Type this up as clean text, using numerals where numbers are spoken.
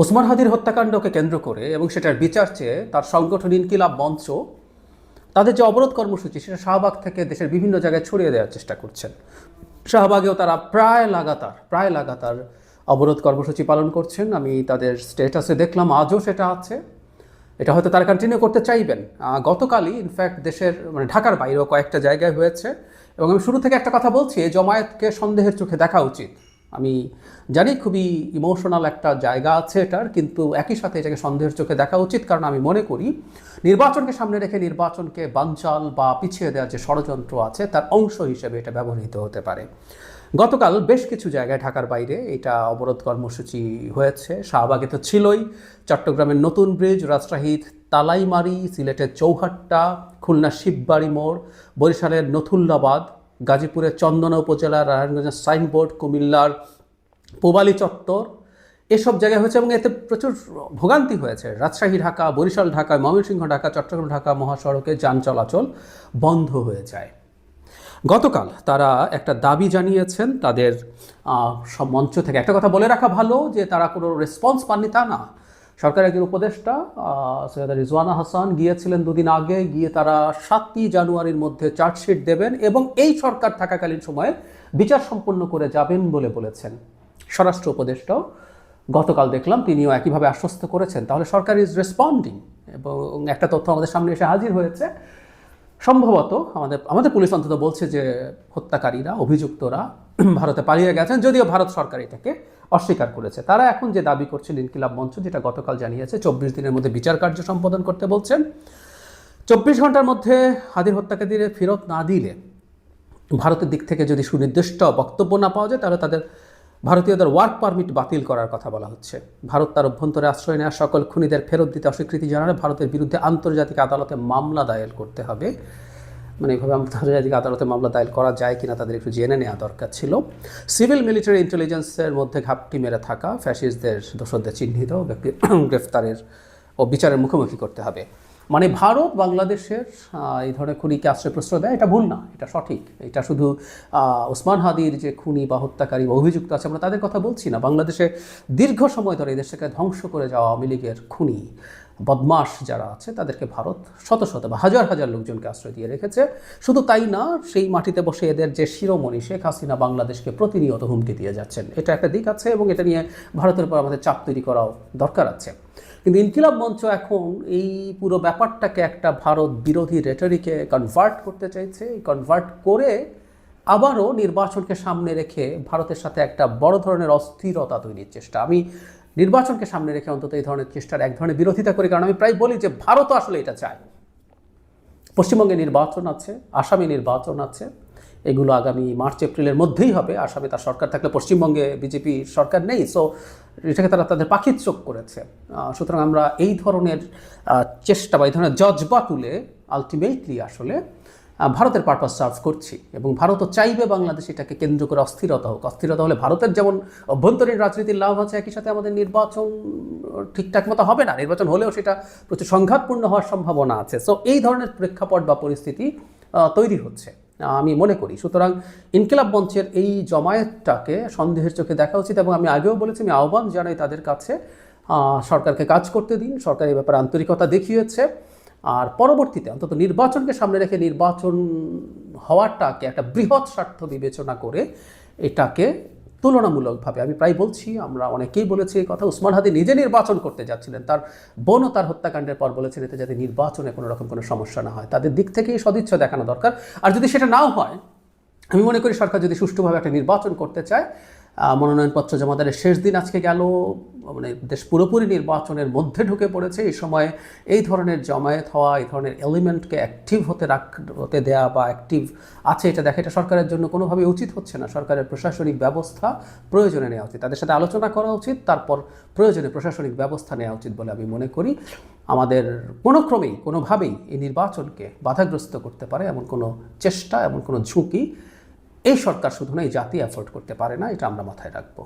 ওসমান হাদির হত্যাকাণ্ডকে কেন্দ্র করে এবং সেটার বিচার চেয়ে তার সংগঠন ইনকিলাব মঞ্চ তাদের যে অবরোধ কর্মসূচি সেটা শাহবাগ থেকে দেশের বিভিন্ন জায়গায় ছড়িয়ে দেওয়ার চেষ্টা করছেন। শাহবাগেও তারা প্রায় লাগাতার অবরোধ কর্মসূচি পালন করছেন। আমি তাদের স্ট্যাটাসে দেখলাম আজও সেটা আছে। এটা হয়তো তারা কন্টিনিউ করতে চাইবেন। গতকালই ইনফ্যাক্ট দেশের ঢাকার বাইরেও কয়েকটা জায়গায় হয়েছে। এবং আমি শুরু থেকে একটা কথা বলছি, এই জমায়েতকে সন্দেহের চোখে দেখা উচিত। আমি জানি খুবই ইমোশনাল একটা জায়গা আছে এটার, কিন্তু একই সাথে এটাকে সন্দেহের চোখে দেখা উচিত, কারণ আমি মনে করি নির্বাচনকে সামনে রেখে নির্বাচনকে বানচাল বা পিছিয়ে দেওয়ার যে ষড়যন্ত্র আছে তার অংশ হিসেবে এটা ব্যবহৃত হতে পারে। গতকাল বেশ কিছু জায়গায় ঢাকার বাইরে এটা অবরোধ কর্মসূচি হয়েছে। শাহবাগে তো ছিলই, চট্টগ্রামের নতুন ব্রিজ, রাজশাহীর তালাইমারি, সিলেটের চৌহাট্টা, খুলনার শিববাড়ি মোড়, বরিশালের নথুল্লাবাদ, গাজীপুরের চন্দনা উপজেলার নারায়ণগঞ্জের সাইনবোর্ড, কুমিল্লার পোবালি চত্বর, এসব জায়গায় হয়েছে এবং এতে প্রচুর ভোগান্তি হয়েছে। রাজশাহী ঢাকা, বরিশাল ঢাকা, ময়মনসিংহ ঢাকা, চট্টগ্রাম ঢাকা মহাসড়কে যান চলাচল বন্ধ হয়ে যায়। গতকাল তারা একটা দাবি জানিয়েছেন তাদের সব মঞ্চ থেকে। একটা কথা বলে রাখা ভালো যে তারা কোনো রেসপন্স পাননি তা না। সরকারের একজন উপদেষ্টা সৈয়দা রিজওয়ানা হাসান গিয়েছিলেন দুদিন আগে, গিয়ে তারা 7ই জানুয়ারির মধ্যে চার্জশিট দেবেন এবং এই সরকার থাকাকালীন সময়ে বিচার সম্পন্ন করে যাবেন বলে বলেছেন। স্বরাষ্ট্র উপদেষ্টাও গতকাল দেখলাম তিনিও একইভাবে আশ্বস্ত করেছেন। তাহলে সরকার ইজ রেসপন্ডিং এবং একটা তথ্য আমাদের সামনে এসে হাজির হয়েছে। সম্ভবত আমাদের পুলিশ অন্তত বলছে যে হত্যাকারীরা, অভিযুক্তরা ভারতে পালিয়ে গেছেন, যদিও ভারত সরকার এটাকে অস্বীকার করেছে। তারা এখন যে দাবি করছেন ইনকিলাব মঞ্চ, যেটা গতকাল জানিয়েছে 24 দিনের মধ্যে বিচার কার্য সম্পাদন করতে বলছেন। 24 ঘন্টার মধ্যে হাদির হত্যাকারীদের ফেরত না দিলে, ভারতের দিক থেকে যদি সুনির্দিষ্ট বক্তব্য না পাওয়া যায়, তাহলে ভারতীয়দের ওয়ার্ক পারমিট বাতিল করার কথা বলা হচ্ছে। ভারত তার অভ্যন্তরে আশ্রয় নেওয়া সকল খুনিদের ফেরত দিতে অস্বীকৃতি জানালে ভারতের বিরুদ্ধে আন্তর্জাতিক আদালতে মামলা দায়ের করতে হবে। এইভাবে আন্তর্জাতিক আদালতে মামলা দায়ের করা যায় কিনা তাদের একটু জেনে নেওয়া দরকার ছিল। সিভিল মিলিটারি ইন্টেলিজেন্সের মধ্যে ঘাপটি মেরে থাকা ফ্যাসিস্টদের, দোষরদের চিহ্নিত ব্যক্তি গ্রেফতারের ও বিচারের মুখোমুখি করতে হবে। ভারত বাংলাদেশের এই ধরনের খুনিকে আশ্রয় প্রশ্রয় দেয়, এটা ভুল না, এটা সঠিক। এটা শুধু ওসমান হাদির যে খুনি বা হত্যাকারী বা অভিযুক্ত আছে আমরা তাদের কথা বলছি না। বাংলাদেশে দীর্ঘ সময় ধরে এই দেশটাকে ধ্বংস করে যাওয়া আওয়ামী লীগের খুনি বদমাশ যারা আছে তাদেরকে ভারত শত শত বা হাজার হাজার লোকজনকে আশ্রয় দিয়ে রেখেছে। শুধু তাই না, সেই মাটিতে বসে এদের যে শিরোমণি শেখ হাসিনা বাংলাদেশকে প্রতিনিয়ত হুমকি দিয়ে যাচ্ছেন। এটা একটা দিক আছে এবং এটা নিয়ে ভারতের উপর আমাদের চাপ তৈরি করাও দরকার আছে। কিন্তু ইনকিলাব মঞ্চ এখন এই পুরো ব্যাপারটাকে একটা ভারত বিরোধী রেটরিকে কনভার্ট করতে চাইছে। এই কনভার্ট করে আবারও নির্বাচনকে সামনে রেখে ভারতের সাথে একটা বড় ধরনের অস্থিরতা তৈরির চেষ্টা। আমি নির্বাচনকে সামনে রেখে অন্তত এই ধরনের চেষ্টার এক ধরনের বিরোধিতা করি, কারণ আমি প্রায় বলি যে ভারতও আসলে এটা চায়। পশ্চিমবঙ্গে নির্বাচন আছে, আসামে নির্বাচন আছে, এগুলো আগামী মার্চ এপ্রিলের মধ্যেই হবে। আসামে তার সরকার থাকলে পশ্চিমবঙ্গে বিজেপি সরকার নেই, সো এটাকে তারা তাদের পাখির চোখ করেছে। সুতরাং আমরা এই ধরনের চেষ্টা বা এই ধরনের জজবা তুলে আলটিমেটলি আসলে ভারতের পারপাস সার্ভ করছি এবং ভারতও চাইবে বাংলাদেশ এটাকে কেন্দ্র করে অস্থিরতা হোক। অস্থিরতা হলে ভারতের যেমন অভ্যন্তরীণ রাজনীতির লাভ আছে, একই সাথে আমাদের নির্বাচন ঠিকঠাক মতো হবে না। নির্বাচন হলেও সেটা প্রচুর সংঘাতপূর্ণ হওয়ার সম্ভাবনা আছে। সো এই ধরনের প্রেক্ষাপট বা পরিস্থিতি তৈরি হচ্ছে আমি মনে করি। সুতরাং ইনকিলাব মঞ্চের এই জমায়েতটাকে সন্দেহের চোখে দেখা উচিত এবং আমি আগেও বলেছি, আমি আহ্বান জানাই তাদের কাছে, সরকারকে কাজ করতে দিন। সরকার এই ব্যাপারে আন্তরিকতা দেখিয়েছে, আর পরবর্তীতে অন্তত নির্বাচনকে সামনে রেখে নির্বাচন হওয়াটাকে একটা বৃহৎ স্বার্থ বিবেচনা করে এটাকে তুলনামূলকভাবে, আমি প্রায় বলছি, আমরা অনেকেই বলেছি এই কথা, ওসমান হাদি নিজে নির্বাচন করতে যাচ্ছিলেন, তার বোনও তার হত্যাকাণ্ডের পর বলেছেন এতে যাতে নির্বাচনে কোনো রকম কোনো সমস্যা না হয়। তাদের দিক থেকেই সদিচ্ছা দেখানো দরকার। আর যদি সেটা নাও হয়, আমি মনে করি সরকার যদি সুষ্ঠুভাবে একটা নির্বাচন করতে চায়, মনোনয়নপত্র জমাদানের শেষ দিন আজকে গেল, দেশ পুরোপুরি নির্বাচনের মধ্যে ঢুকে পড়েছে। এই সময় এই ধরনের জমায়েত হওয়া, এই ধরনের এলিমেন্টকে অ্যাক্টিভ হতে দেয়া বা অ্যাক্টিভ আছে এটা দেখা, এটা সরকারের জন্য কোনোভাবে উচিত হচ্ছে না। সরকারের প্রশাসনিক ব্যবস্থা প্রয়োজনে নেওয়া উচিত, তাদের সাথে আলোচনা করা উচিত, তারপর প্রয়োজনে প্রশাসনিক ব্যবস্থা নেওয়া উচিত বলে আমি মনে করি। আমাদের কোনোক্রমেই কোনোভাবেই এই নির্বাচনকে বাধাগ্রস্ত করতে পারে এমন কোনো চেষ্টা, এমন কোনো ঝুঁকি এই সরকার শুধু না, এই জাতি অ্যাফোর্ড করতে পারে না। এটা আমরা মাথায় রাখবো।